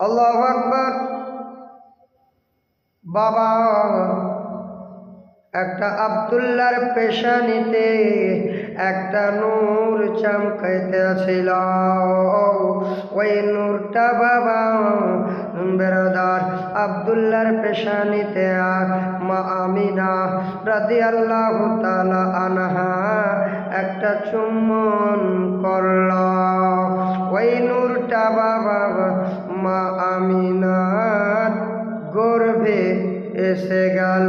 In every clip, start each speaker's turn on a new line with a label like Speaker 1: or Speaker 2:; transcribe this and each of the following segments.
Speaker 1: আল্লাহু আকবার। বাবা একটা আব্দুল্লাহর পেশানিতে একটা নূর চমকাইতেছিল। ওই নূরটা বাবা বেরাদার আব্দুল্লাহর পেশানিতে মা আমিনা রাদিয়াল্লাহু তাআলা আনহা একটা চুম্বন করল। ওই নূরটা বাবা মা আমিনার গর্ভে এসে গেল।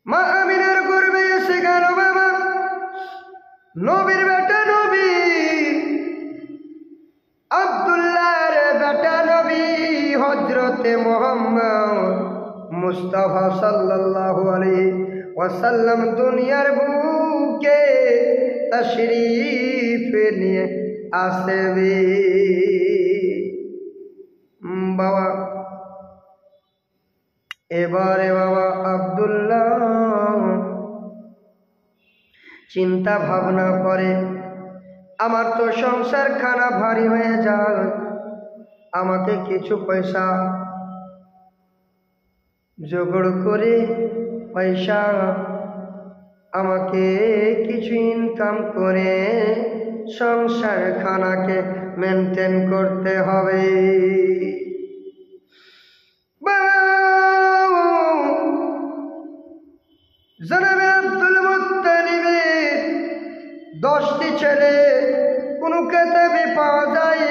Speaker 1: মা আমিনার গর্ভে এসে গেল বাবা নবীর বেটা নবী, আব্দুল্লাহর বেটা নবী হযরতে মুহাম্মদ মুস্তাফা সাল্লাল্লাহু আলাইহি ওয়াসাল্লাম দুনিয়ার বুকে তাশরীফ নিয়ে আসবে। বাবা এবারে বাবা আব্দুল্লাহ চিন্তা ভাবনা করে, আমার তো সংসার খানা ভারী হয়ে যায়, আমাকে কিছু পয়সা জোগাড় করে পয়সা আমাকে কিছু ইনকাম করে সংসার খানাকে মেনটেন করতে হবে। জনাবে আব্দুল মুত্তালিবের 10টি ছেলে, কোন কেতাবে পাওয়া যায়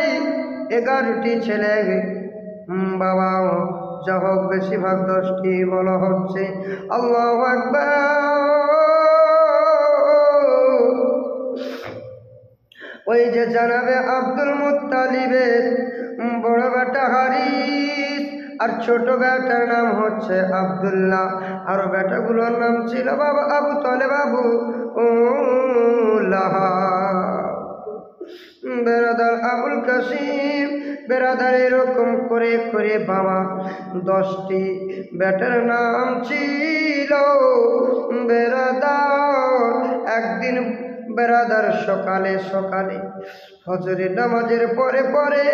Speaker 1: 11টি ছেলে। বাবা যা হোক বেশিরভাগ 10টি বলা হচ্ছে। আল্লাহু আকবার। ওই যে জানাবে আব্দুল মুত্তালিবের বড় বেটা হারিস আর ছোট বেটার নাম হচ্ছে আব্দুল্লাহ, আর বেটাগুলোর নাম ছিল বাবা আবু তালেব, আবু লাহাব, বেরাদার আবুল কাসিম, বেরাদার এরকম করে করে বাবা 10টি বেটার নাম ছিল। বেরাদার একদিন বেরাদার সকালে সকালে ফজরের নামাজের পরে পরে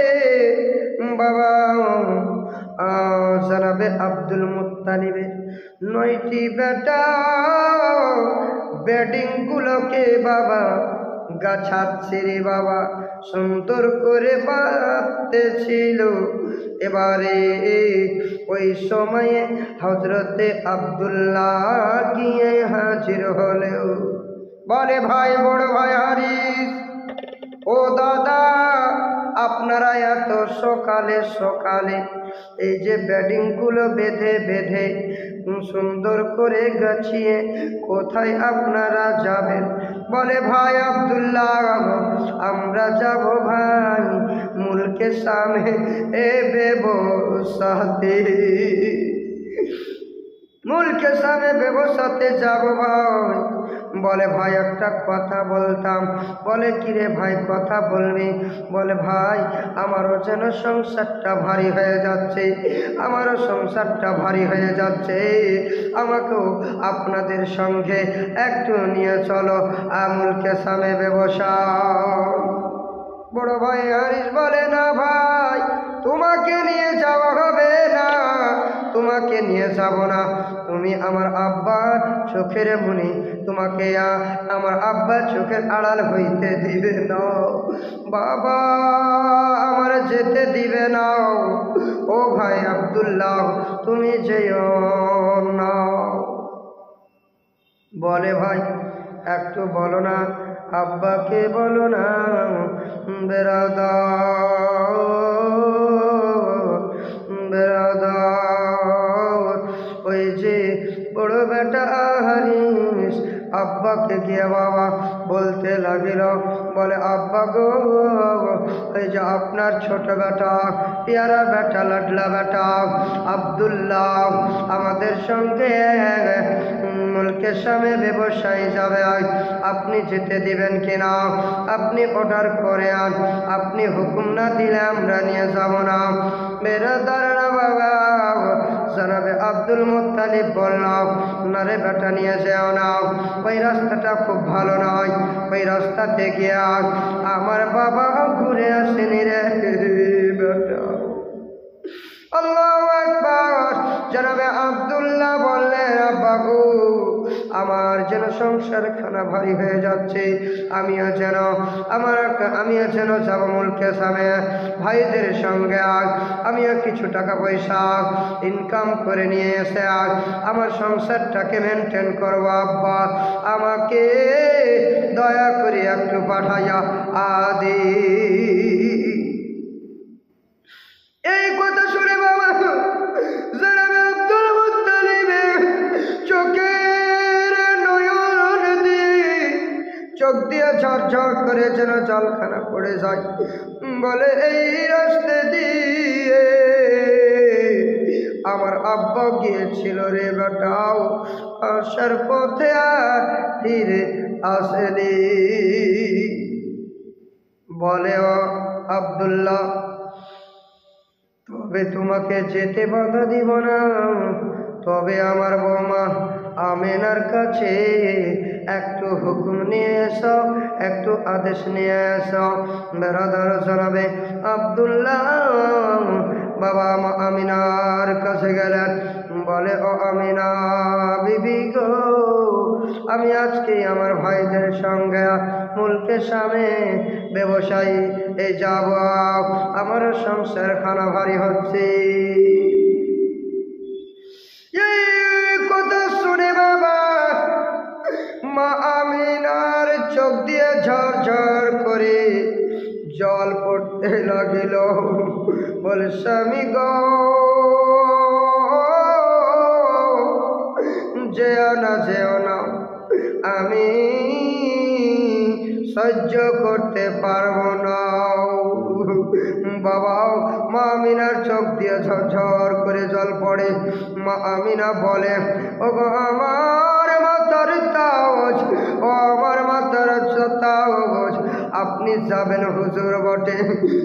Speaker 1: বাবা জানাবে আব্দুল মুত্তালিবের 9টি বেটা বেডিং গুলোকে বাবা গাছাচ্ছে রে বাবা, সুন্দর করে বাঁধতেছিল। এবারে ওই সময়ে হযরতে আব্দুল্লাহ গিয়ে হাজির হলেও বলে, ভাই বড় ভাই হারিস, ও দাদা আপনারা এত সকালে সকালে এই যে বেডিং গুলো বেঁধে বেঁধে সুন্দর করে গাছিয়ে কোথায় আপনারা যাবেন? বলে, ভাই আব্দুল্লাহ আমরা যাব ভাই মুলকে সামনে এ ব্যবসাতে, মুলকে সামনে ব্যবসাতে যাব ভাই। বলে, ভাই একটা কথা বলতাম। বলে, কিরে ভাই কথা বলবি? বলে, ভাই আমারও যেন সংসারটা ভারী হয়ে যাচ্ছে, আমারও সংসারটা ভারী হয়ে যাচ্ছে, আমাকেও আপনাদের সঙ্গে একটু নিয়ে চলো মুলকে সামনে ব্যবসা। বড় ভাই হারিস বলে, না ভাই তোমাকে নিয়ে যাওয়া হবে না, তোমাকে নিয়ে যাব না, তুমি আমার আব্বার চোখের মনি, তোমাকে আমার আব্বার চোখের আড়াল হইতে দিবে না বাবা, আমার যেতে দিবে না। ও ভাই আব্দুল্লাহ তুমি যেও না। বলে, ভাই একটু বলো না, আব্বাকে বলো না। বেরাদার বেরাদার ওই যে বড় বেটা হারিস আব্বাকে গিয়ে বাবা বলতে লাগিল, বলে, আব্বা গো এই যে আপনার ছোট বেটা পেয়ারা বেটা লাডলা বেটা আব্দুল্লাহ আমাদের সঙ্গে মুলকে সামনে ব্যবসায়ী যাবে, আপনি যেতে দিবেন কিনা? আপনি অর্ডার করে আন, আপনি হুকুম না দিলে আমরা নিয়ে যাব না। বেরাদাররা বাবা জনাবে আব্দুল মুত্তালিব বলল, না রে বেটা, নিয়ে যেও না, ওই রাস্তাটা খুব ভালো নয়, ওই রাস্তাতে গিয়ে আমার বাবা ঘুরে আসেনি রে বেটা। আল্লাহু আকবার। জনাবে আব্দুল্লাহ বললেন, আব্বা গো, আমার যেন সংসার খানা ভারী হয়ে যাচ্ছে, আমিও যেন যাব মুলকে সামে ভাইদের সঙ্গে, আমিও কিছু টাকা পয়সা ইনকাম করে নিয়ে এসে আমার সংসারটাকে মেনটেন করবো। আব্বা, আমাকে দয়া করে একটু পাঠাইয়া আদি। এই কথা শুনে বাবা জনাবে আব্দুল মুত্তালিবের চোখের নয়ন দিয়ে চোখ দিয়ে ঝরঝর করে যেন জলখানা পড়ে যায়। বলে, এই রাস্তা দিয়ে আমার আব্বা গিয়েছিল রে বেটাও, আসার পথে আর ফিরে আসেনি। বলে, ও আব্দুল্লাহ, তবে তোমাকে যেতে বাধা দিব না, তবে আমার বৌমা আমেনার কাছে একটু হুকুম নিয়ে এসো, একটু আদেশ নিয়ে এসো। বেরাদার জনাবে আব্দুল্লাহ বাবা আমিনার কাছে গেলেন। বলে, ও আমিনা বিবি গো, আমি আজকে আমার ভাইদের সঙ্গে মুলকে সামনে ব্যবসায়ী যাব, আমার সংসার খানা ভারী হচ্ছে। এই কথা শুনে বাবা মা আমিনার চোখ দিয়ে ঝরঝর করে জল পড়তে লাগিল। বলে, স্বামী গো, যেও না, আমি সহ্য করতে পারবো না। বাবা মা আমিনার চোখ দিয়ে ঝরঝর করে জল পড়ে। মা আমিনা বলে, ও গো আমার মাতার তাওজ, ও আমার মাতার তাওজ, আপনি যাবেন হুজুর বটে,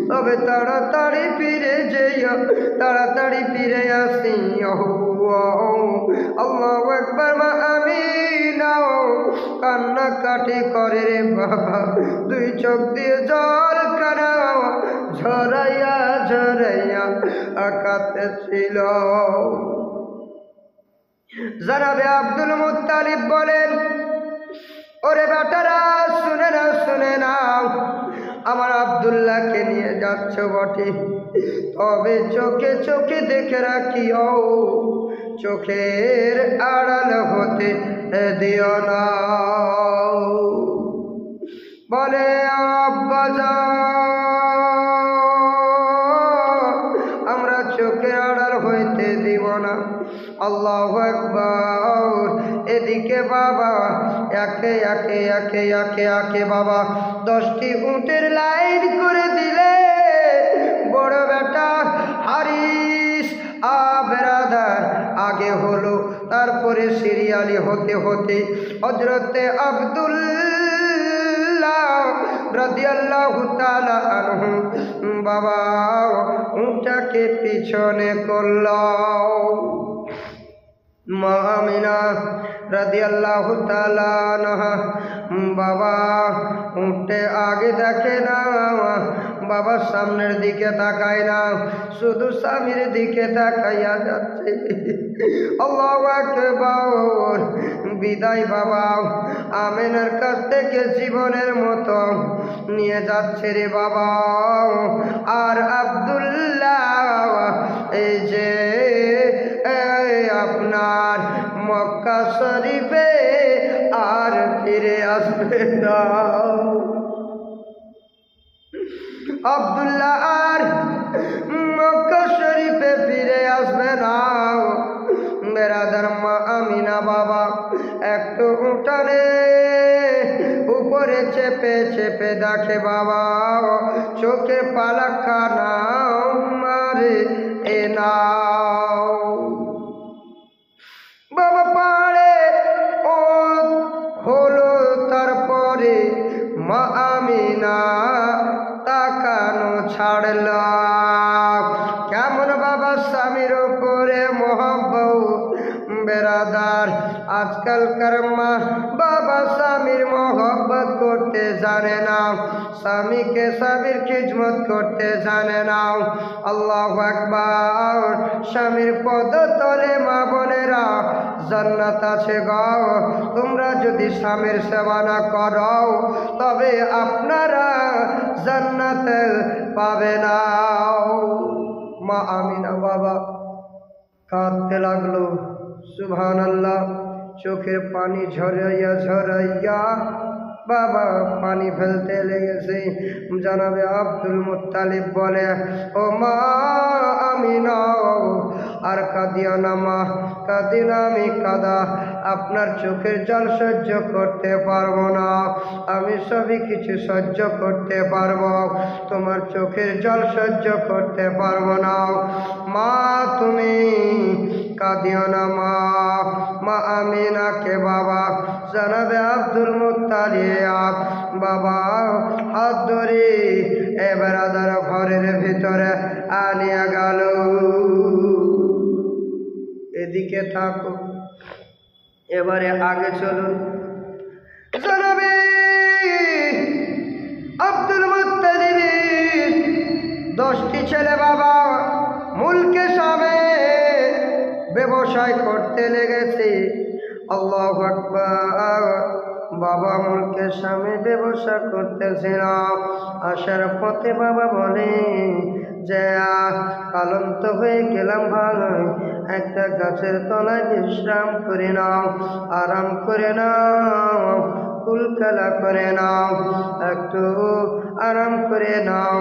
Speaker 1: তবে তাড়াতাড়ি ফিরে যেও, তাড়াতাড়ি ফিরে আসিও। আল্লাহু আকবার। মা আমিনা কান্নাকাটি করে রে বাবা, দুই চোখ দিয়ে জল কানা ঝরাইয়া ঝরাইয়া কাঁদতেছিল। জনাবে আব্দুল মুত্তালিব বলেন, ওরে বেটারা, শুনে নাও, আমার আব্দুল্লাহকে নিয়ে যাচ্ছ বটে, তবে চোখে চোখে দেখে রাখিও, চোখের আড়াল হতে দিও না। বলে, আব্বা আমরা চোখের আড়াল হইতে দিব না। আল্লাহু আকবার। এদিকে বাবা একে একে বাবা 10টি উটের লাইন করে দিলে। বড় বেটা হারিস বেরাদার আগে হলো, তারপরে সিরিয়ালি হতে হতে হযরতে আব্দুল্লাহ রাদিয়াল্লাহু তাআলা আনহু বাবা উটটাকে পিছনে করল। মা আমিনা রাদিয়াল্লাহু তাআলা আনহা বাবা উঠে আগে দেখে না, বাবা সামনের দিকে তাকায় না, শুধু স্বামীর দিকে তাকাইয়া যাচ্ছে। আল্লাহু আকবার। বিদায় বাবা আমিনার কাছ থেকে জীবনের মতো নিয়ে যাচ্ছে রে বাবা। আর আব্দুল্লাহ এই যে আপনার মক্কা শরীফে আর ফিরে আসবে না। আব্দুল্লাহ আর মক্কা শরীফে ফিরে আসবে না। বেরাদার মা আমিনা বাবা একটু উঠানে উপরে চেপে চেপে দেখে বাবা চোখে পালাকা নাও মারে এ নাও। বাবা পাড়ে ও হলো, তারপরে মা আমিনা তাকানো ছাড়ল। কেমন বাবা স্বামীর উপরে মোহব্বত বেরাদার, আজকালকার মা বাবা স্বামীর মহব্বত করতে জানে না, স্বামীকে স্বামীর খিদমত করতে জানে না। আল্লাহু আকবার। স্বামীর পদতলে মা বোনেরা জান্নাত আছে গো। তোমরা যদি স্বামীর সেবা না করো তবে আপনারা জান্নাত পাবে না। মা আমিনা বাবা কাঁদতে লাগলো, সুবহানাল্লাহ। চোখের পানি ঝরাইয়া ঝরাইয়া বাবা পানি ফেলতে লেগেছে। জনাবে আব্দুল মুত্তালিব বলে, ও মা আমিনা, আর কাঁদিও না মা, কাঁদি না, আমি কাদা আপনার চোখের জল সহ্য করতে পারবো না, আমি সবই কিছু সহ্য করতে পারবো, তোমার চোখের জল সহ্য করতে পারবো না। মা তুমি কাঁদিও না মা। মা আমিনাকে বাবা জনাবে আব্দুল মুত্তালিব বাবা হাত ধরে বেরাদার ঘরের ভিতরে আনিয়া গেল। এদিকে থাকো, এবারে আগে চলুন। জনাবে আব্দুল মুত্তালিব 10টি ছেলে বাবা মুলকে সামে ব্যবসায় করতে লেগেছে। আল্লাহু আকবার। বাবা মুলকের সামনে ব্যবসা করতেছিল। আসার পথে বাবা বলে যে ক্লান্ত হয়ে গেলাম ভাই, একটা গাছের তলায় বিশ্রাম করে নাও, আরাম করে নাও, কুলকালা করে নাও, একটু আরাম করে নাও।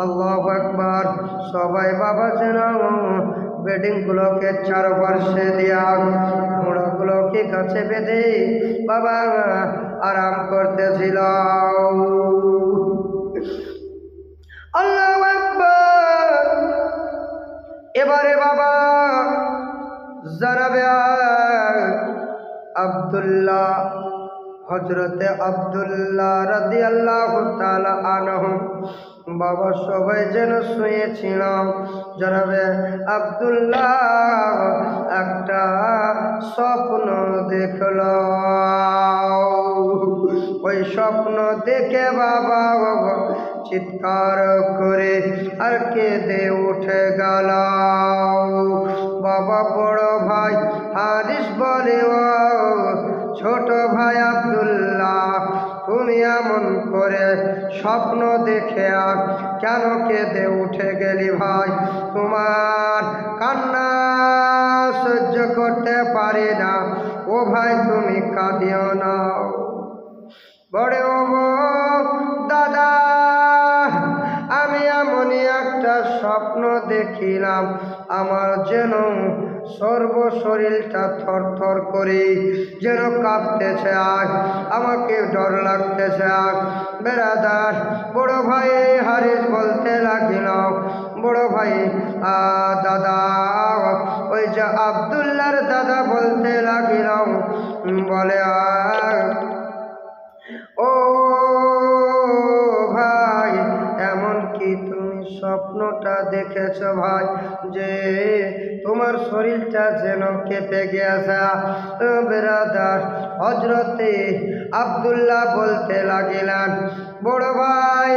Speaker 1: আল্লাহু আকবার। সবাই বাবা যেন বেডিং গুলোকে চারপাশে দিয়া ঘোড়াগুলোকে কাছে বেঁধে বাবা আরাম করতেছিল। আল্লাহু আকবার। এবারে বাবা জনাবে আব্দুল্লাহ, হযরতে আব্দুল্লাহ রাদিয়াল্লাহু তাআলা আনহু বাবা সবাই যেন শুয়েছিল। জনাবে আব্দুল্লাহ একটা স্বপ্ন দেখল। ওই স্বপ্ন দেখে বাবা চিৎকার করে আর কেঁদে উঠে গেল। বাবা বড় ভাই হারিস বলে, ও ছোট ভাই আব্দুল্লাহ, তুমি এমন করে স্বপ্ন দেখে আর কেন কেঁদে উঠে গেলি ভাই? তোমার কান্না সহ্য করতে পারি না। ও ভাই তুমি কাঁদিও না। বড় দাদা, আমি এমনই একটা স্বপ্ন দেখিলাম, আমার যেন সর্ব শরীরটা থর থর করে যেন কাঁপতেছে, আর আমাকে ডর লাগতেছে। আর বেরাদার বড় ভাই হারিস বলতে লাগিল, বড় ভাই দাদা, ওই যে আব্দুল্লাহর দাদা বলতে লাগিল, বলে ও ভাই, এমন কি তুমি স্বপ্নটা দেখেছ ভাই যে তোমার শরীরটা যেন কেঁপে গেছে? বেরাদার হযরতে আব্দুল্লাহ বলতে লাগিলেন, বড় ভাই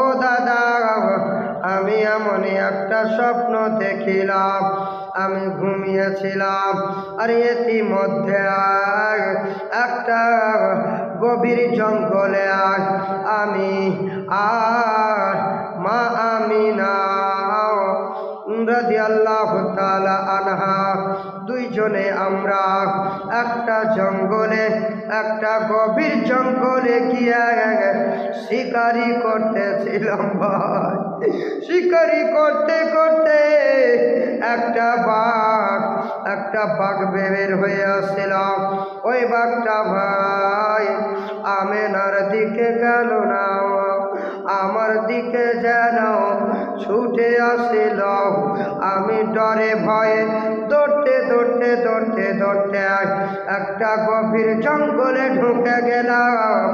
Speaker 1: ও দাদা, আমি এমনই একটা স্বপ্ন দেখিলাম। আমি ঘুমিয়েছিলাম, আর ইতিমধ্যে একটা গভীর জঙ্গলে আমি আর মা আমিনা রাদিয়াল্লাহু তাআলা আনহা দুইজনে আমরা একটা জঙ্গলে, একটা গভীর জঙ্গলে গিয়ে শিকারি করতেছিলাম ভাই। শিকারি করতে করতে একটা বাঘ বের হয়ে আসছিলাম। ওই বাঘটা ভাই আমেনার দিকে গেল না, আমার দিকে যেন ছুটে আসিল। আমি ডরে ভয়ে দৌড়তে দৌড়তে দৌড়তে দৌড়তে একটা গভীর জঙ্গলে ঢুকে গেলাম।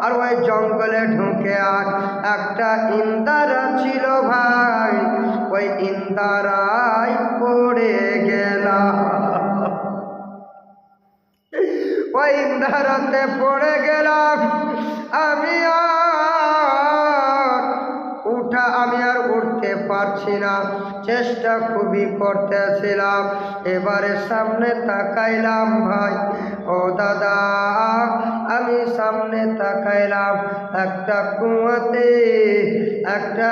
Speaker 1: আর ওই জঙ্গলে ঢুকে একটা ইন্দারা ছিল ভাই, ওই ইন্দারায় পড়ে গেলাম। ইন্ধারাতে পড়ে গেলাম। আমি আর উঠতে পারছি না, চেষ্টা খুবই করতেছিলাম। এবারে সামনে তাকাইলাম ভাই ও দাদা, আমি সামনে তাকাইলাম, একটা কুয়াতে একটা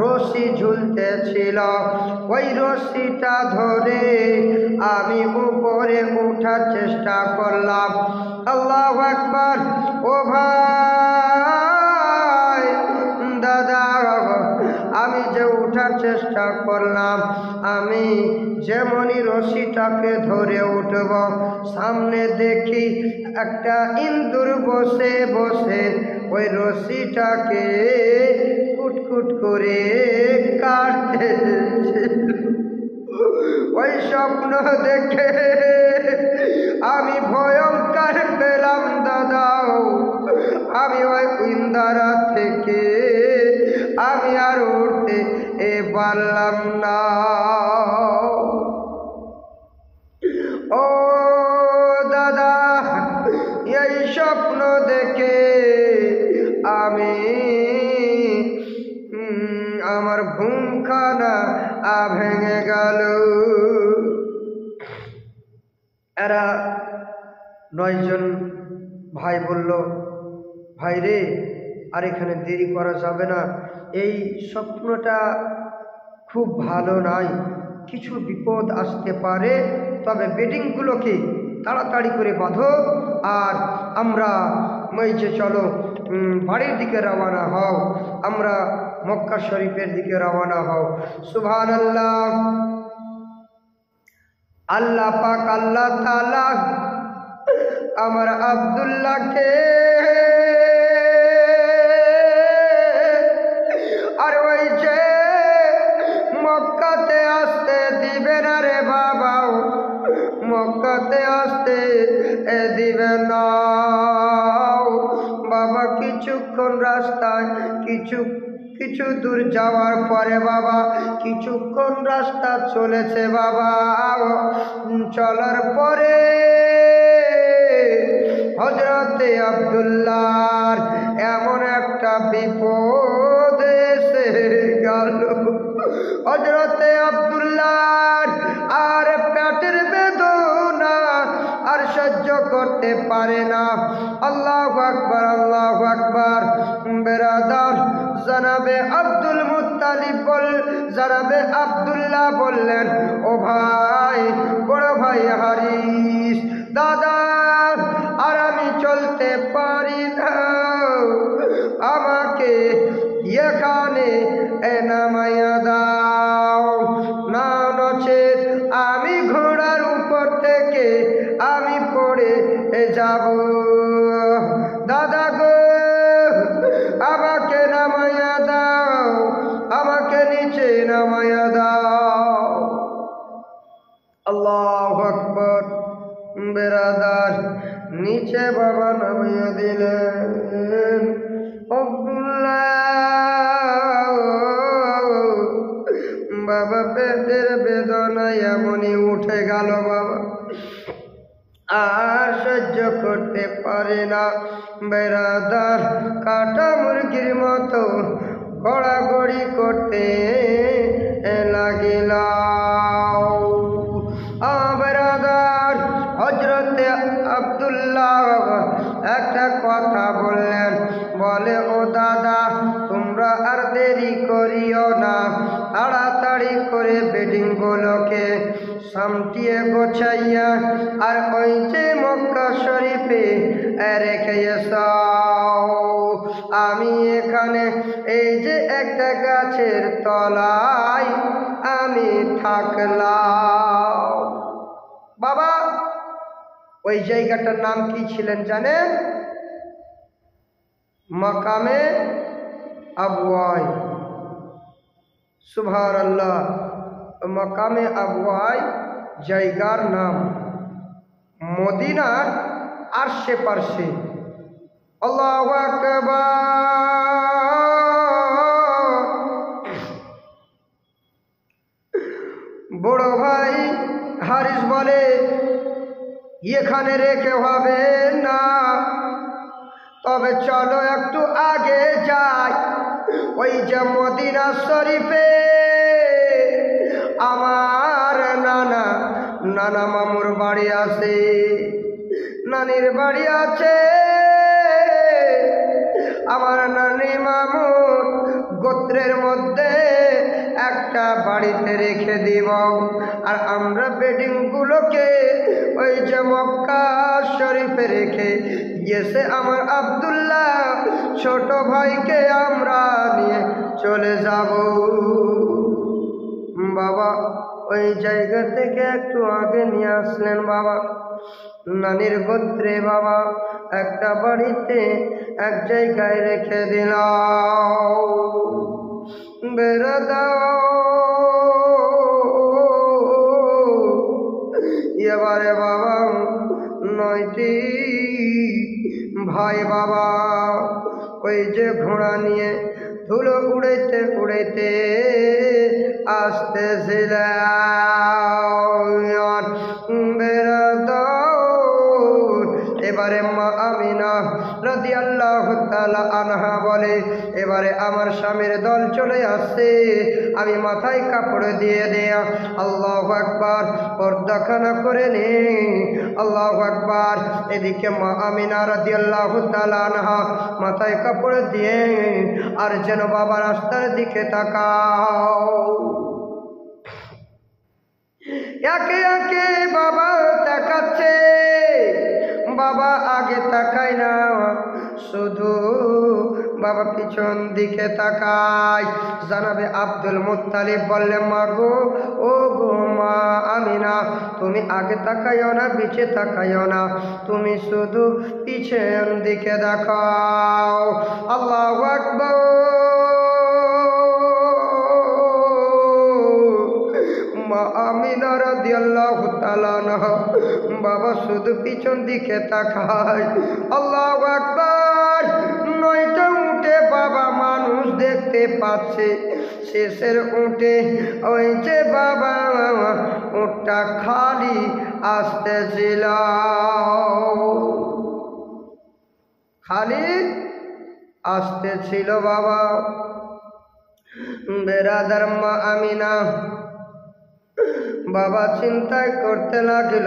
Speaker 1: রশি ঝুলতেছিল। ওই রশিটা ধরে আমি উপরে উঠার চেষ্টা করলাম। আল্লাহু আকবার। ও ভাই দাদা, আমি যে উঠার চেষ্টা করলাম, আমি যেমনই রশিটাকে ধরে উঠব, সামনে দেখি একটা ইন্দুর বসে বসে ওই রশিটাকে কুটকুট করে কাটতে। ওই স্বপ্ন দেখে আমি ভয়ঙ্কর পেলাম দাদা। আমি ওই ইন্দারা থেকে আমি আর উঠতে পারলাম না। ও দাদা, এই স্বপ্ন দেখে আমি আমার ঘুমখানা ভেঙে গেল। এরা 9 জন ভাই বলল, ভাই রে, আর এখানে দেরি করা যাবে না, এই স্বপ্নটা খুব ভালো নয়, কিছু বিপদ আসতে পারে, তবে বেডিংগুলোকে তাড়াতাড়ি করে বাঁধো আর আমরা যে চলো বাড়ির দিকে রওনা হও, আমরা মক্কা শরীফের দিকে রওনা হও। সুবহানাল্লাহ। আল্লাহ পাক আল্লাহ তাআলা আমার আব্দুল্লাহকে আর ওই যে মক্কাতে আসতে দিবে না রে বাবা, মক্কাতে আসতে দিবে না বাবা। কিছুক্ষণ রাস্তায় কিছু দূর যাওয়ার পরে বাবা, কিছুক্ষণ রাস্তা চলেছে বাবা, চলার পরে হযরতে আব্দুল্লাহর এমন একটা বিপদ এসে গেল। হযরতে আব্দুল্লাহর আর পেটের বেদনা আর সহ্য করতে পারে না। আল্লাহু আকবার, আল্লাহু আকবার। বেরাদার, জনাবে আব্দুল মুত্তালিব জনাবে আব্দুল্লাহ বললেন, ও ভাই, বড় ভাই হারিস, দাদা আর আমি চলতে পারি না, আমাকে এখানে নামাইয়া দাও, না নচেত আমি ঘোড়ার উপর থেকে আমি পড়ে যাব। দাদা গো, আমাকে নামাইয়া দাও, আমাকে নিচে নামাইয়া দাও। আল্লাহু আকবার। বেরাদার, নিচে বাবা নামিয়ে দিলেন। আব্দুল্লাহ বাবা পেটের বেদনা এমনই উঠে গেল বাবা, আর সহ্য করতে পারে না। বেরাদার, কাটা মুরগির মতো গড়াগড়ি করতে লাগিল। বেরাদার, হযরতে আব্দুল্লাহ একটা কথা বললেন, বলে, ও দাদা, তোমরা আর দেরি করিও না, তাড়াতাড়ি করে বেডিংগুলোকে সামটিয়ে গোছাইয়া আর ওই যে মক্কা শরীফে রেখে এসো। আমি এখানে এই যে একটা গাছের তলায় আমি থাকলাম। বাবা, ওই জায়গাটার নাম কি ছিলেন জানেন? মাকামে আবওয়াই। সুবহানাল্লাহ। মাকামে আবওয়াই জায়গার নাম, মদিনার আরশে পারশে। আল্লাহু আকবার। বড় ভাই হারিস বলে, এখানে রেখে হবে না, তবে চলো একটু আগে যাই। ওই যে মদিনা শরীফে আমার নানা মামুর বাড়ি আছে, নানির বাড়ি আছে। আমার নানি মামুর গোত্রের মধ্যে একটা বাড়িতে রেখে দিব, আর আমরা বেডিং গুলোকে ওই যে মক্কা শরীফে রেখে গেছে আমার আব্দুল্লাহ ছোট ভাইকে আমরা নিয়ে চলে যাব। বাবা ওই জায়গা থেকে একটু আগে নিয়ে আসলেন বাবা, নানির গোত্রে বাবা একটা বাড়িতে এক জায়গায় রেখে দিলাম। বেড়ে দাও এবারে বাবা 9টি ভাই বাবা ওই যে ঘোড়া নিয়ে ধুলো উড়াইতে উড়াইতে আসতেছিল। এবারে মা আমিনা রাদিয়াল্লাহু তাআলা আনহা বলে, এবারে আমার স্বামীর দল চলে আসছে, আমি মাথায় কাপড় দিয়ে দেয়া আল্লাহু আকবার পর্দাখানা করে নে, আল্লাহু আকবার। এদিকে মা আমিনা রাদিয়াল্লাহু তাআলা আনহা মাথায় কাপড় দিয়ে আর যেন বাবা রাস্তার দিকে তাকাও। একে একে বাবা তাকাচ্ছে, বাবা আগে তাকায় না, শুধু বাবা পিছন দিকে তাকায়। জানাবে আব্দুল মুত্তালিব বললে, মা গো ও গো মা আমিনা, তুমি আগে তাকাইও না পিছে তাকাইও না, তুমি শুধু পিছন দিকে দেখাও। আল্লাহু আকবার। মা আমিনা রাদিয়াল্লাহু তাআলা আনহা বাবা শুধু পিছন দিকে তাকায়। আল্লাহু আকবার। 9টা উটে বাবা মানুষ দেখতে পাচ্ছে, শেষের উটে ওই যে বাবা উটটা খালি আসতেছিল, খালি আসতেছিল বাবা। বেরাদার মা আমিনা বাবা চিন্তায় করতে লাগল,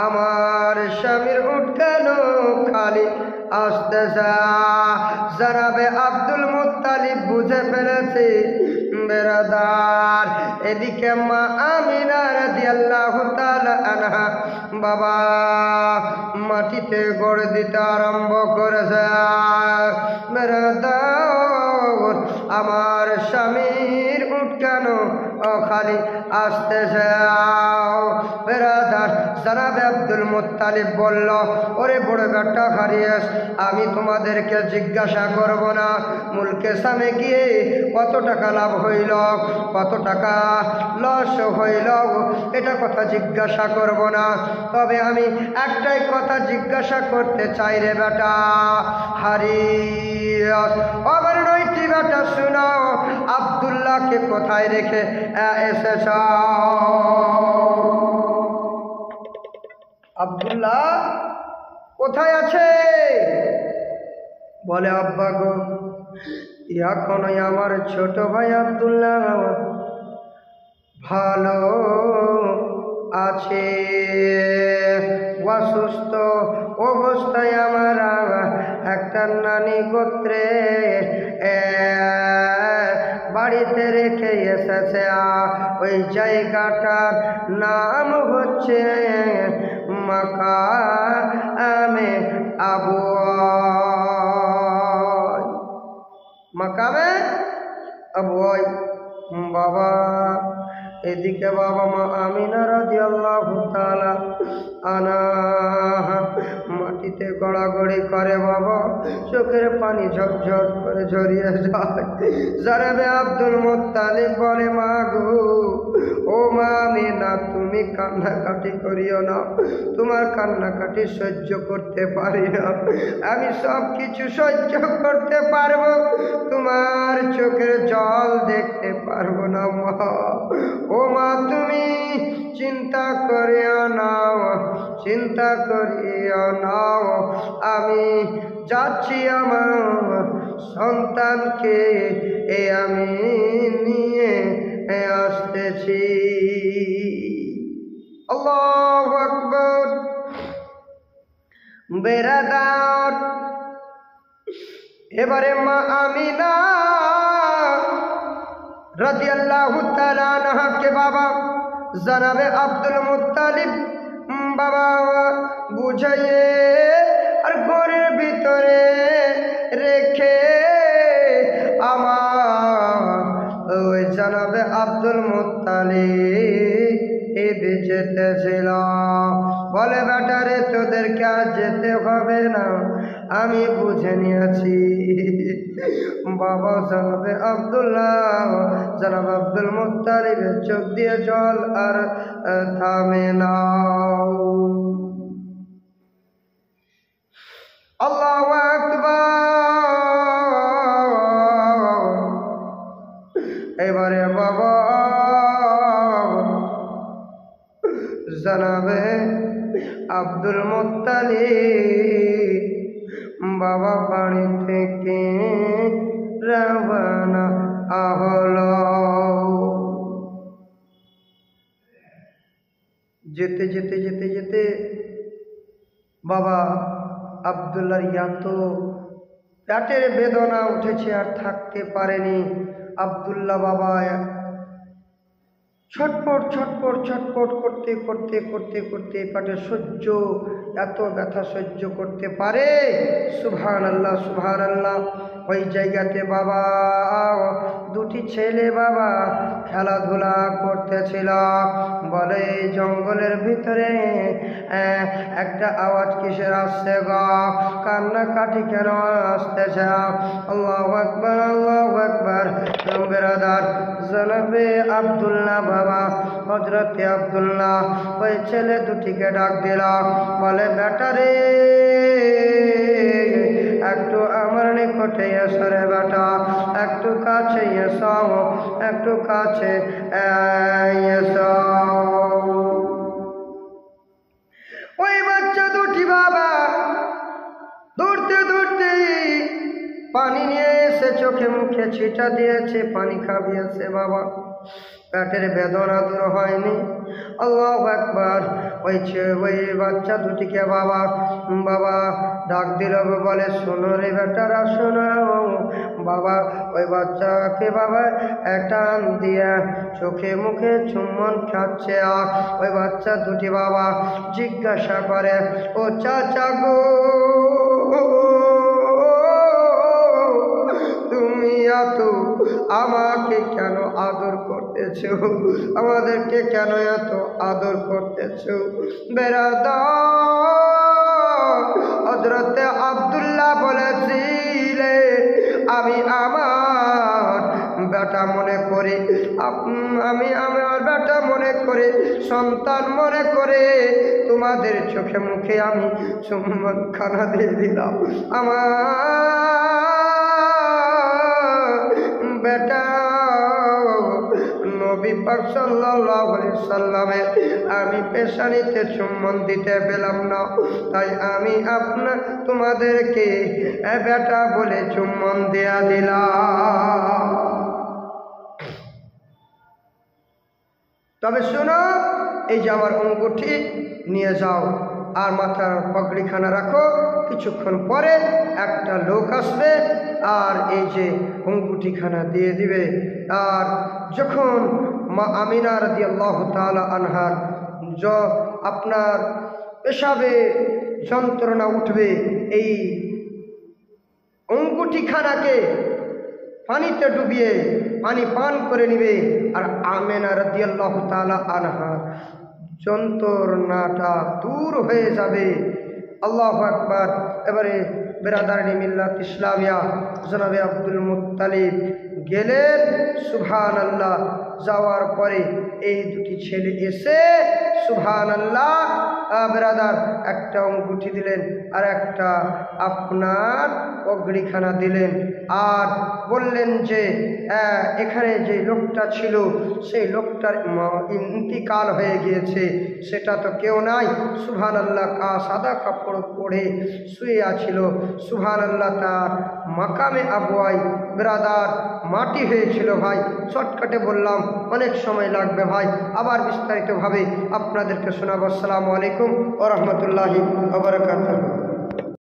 Speaker 1: আমার স্বামীর উট কেন খালি আসতেছে। জানাবে আব্দুল মুত্তালিব বুঝে ফেলেছে বেরাদার। এদিকে মা আমিনা রাদিয়াল্লাহু তাআলা আনহা বাবা মাটিতে গড় দিতে আরম্ভ করেছে। বেরাদার আমার স্বামীর উট কেন খালি আসতেছে। বেরাদার জানাবে আব্দুল মুত্তালিব বলল, ওরে বড় বেটা হারিয়েস, আমি তোমাদেরকে জিজ্ঞাসা করব না মুলকে সামে গিয়ে কত টাকা লাভ হইল, কত টাকা লস হইল, এটা কথা জিজ্ঞাসা করব না, তবে আমি একটাই কথা জিজ্ঞাসা করতে চাই রে বেটা হারিয়েস। আবার 9টি বেটা শুনাও, আব্দুল্লাহকে কোথায় রেখে এসেছ? আব্দুল্লাহ কোথায় আছে? বলে, আব্বা গো এখনই আমার ছোট ভাই আব্দুল্লাহ ভালো আছে, অসুস্থ অবস্থায় আমার একটা নানি গোত্রে বাড়িতে রেখে এসেছে। ওই জায়গাটার নাম হচ্ছে মাকামে আবওয়াই, মাকামে আবওয়াই। বাবা এদিকে বাবা মা আমিনা রাদিয়াল্লাহু তাআলা আনহা মাটিতে গড়াগড়ি করে, বাবা চোখের পানি ঝরঝর করে ঝরিয়ে যায়। জানাবে আব্দুল মুত্তালিব বলে, মা গো ও মা আমিনা, তুমি কান্নাকাটি করিও না, তোমার কান্নাকাটি সহ্য করতে পারি না, আমি সব কিছু সহ্য করতে পারবো, তোমার চোখের জল দেখতে পারবো না মা। ও মা তুমি চিন্তা করিও না, চিন্তা করিও না, আমি যাচ্ছি আমার সন্তানকে আমি নিয়ে আসতেছি। আল্লাহু আকবার। বেরাদার, এবারে মা আমিনা রাদিয়াল্লাহু তাআলা আনহাকে বাবা জনাবে আব্দুল মুত্তালিব বাবা বুঝাইয়ে আর ঘরের ভিতরে রেখে আমার ওই জনাবে আব্দুল মুত্তালিব যেতেছিল। বলে বেটারে তোদেরকে আর যেতে হবে না, আমি বুঝে নিয়েছি। বাবা জনাবে আব্দুল্লাহ জনাব আব্দুল মুত্তালিবের চোখ দিয়ে জল আর থামে না। আল্লাহু আকবার। এবারে বাবা জনাবে আব্দুল মুত্তালিব বাবা বাড়ি থেকে রওনা হলো। যেতে যেতে যেতে যেতে বাবা আব্দুল্লাহর তো পেটের বেদনা উঠেছে, আর থাকতে পারেনি। আব্দুল্লাহ বাবা ছটপট ছটপট ছটপট করতে করতে করতে করতে পেটে সহ্য এত ব্যথা সহ্য করতে পারে। সুবহানাল্লাহ সুবহানাল্লাহ। ওই জায়গাতে বাবা দুটি ছেলে বাবা খেলাধুলা করতেছিল। বলে জঙ্গলের ভিতরে একটা আওয়াজ কিসের আসছে গো, কান্নাকাটি কেন আসতেছে? আল্লাহু আকবার আল্লাহু আকবার। বেরাদার জনাবে আব্দুল্লাহ বাবা হযরতে আব্দুল্লাহ ওই ছেলে দুটিকে ডাক দিল। বলে বেটারে একটু আমার নিকটে এসো রে বেটা, একটু কাছে এসো, একটু কাছে এসো। ওই বাচ্চা দুটি বাবা দৌড়তে দৌড়তে পানি নিয়ে এসে চোখে মুখে ছিটা দিয়েছে, পানি খাবিয়েছে বাবা। পেটের বেদনা দূর হয়নি। আল্লাহু আকবার। ওই বাচ্চা দুটিকে বাবা বাবা ডাক দিল। বলে শোনো রে বেটারা শোনো। বাবা ওই বাচ্চাকে বাবা টান দিয়া চোখে মুখে চুম্বন খাচ্ছে। ওই বাচ্চা দুটি বাবা জিজ্ঞাসা করে, ও চাচা গো তুমি এত আমাকে কেন আদর করতেছ, আমাদেরকে কেন এত আদর করতেছ? বেরাদার হযরতে আব্দুল্লাহ বলেছিলে আমি আমার বেটা মনে করে, আমি আমার বেটা মনে করে, সন্তান মনে করে তোমাদের চোখে মুখে আমি চুম্বন খানা দিয়ে দিলাম। আমার বেটা নবী পাক সাল্লাল্লাহু আলাইহি সাল্লামের আমি পেশানিতে চুম্বন দিতে পেলাম না, তাই আমি তোমাদেরকে বেটা বলে চুম্বন দেয়া দিলাম। তবে শোনো, এই যে আমার অঙ্গুঠি নিয়ে যাও আর মাথার পাগড়িখানা রাখো, কিছুক্ষণ পরে একটা লোক আসবে আর এই যে অঙ্গুঠিখানা দিয়ে দিবে। আর যখন মা আমিনা রাদিয়াল্লাহু তাআলা আনহার আপনার পেশাবে যন্ত্রণা উঠবে, এই অঙ্গুঠিখানাকে পানিতে ডুবিয়ে পানি পান করে নিবে, আর আমিনা রাদিয়াল্লাহু তাআলা আনহার যন্ত্রণাটা দূর হয়ে যাবে। আল্লাহু আকবার। এবারে বেরাদারনি মিল্লাত ইসলামিয়া জনাবে আব্দুল মুত্তালিব গেলেন। সুবহানাল্লাহ। যাওয়ার পরে এই দুটি ছেলে এসে সুবহানাল্লাহ ব্রাদার একটা অঙ্গুঠি দিলেন আর একটা আপনার অগ্রিখানা দিলেন, আর বললেন যে এখানে যে লোকটা ছিল সেই লোকটার ইন্তিকাল হয়ে গিয়েছে, সেটা তো কেউ নাই। সুবহানাল্লাহ, সাদা কাপড় পরে শুয়ে আছিল। সুবহানাল্লাহ, তার মাকামে আবওয়াই ব্রাদার মাটি হয়েছিল। ভাই শর্টকাটে বললাম, অনেক সময় লাগবে ভাই, আবার বিস্তারিতভাবে আপনাদেরকে শোনাবো। আসসালামু আলাইকুম ওয়া রাহমাতুল্লাহি ওয়া বারাকাতুহু।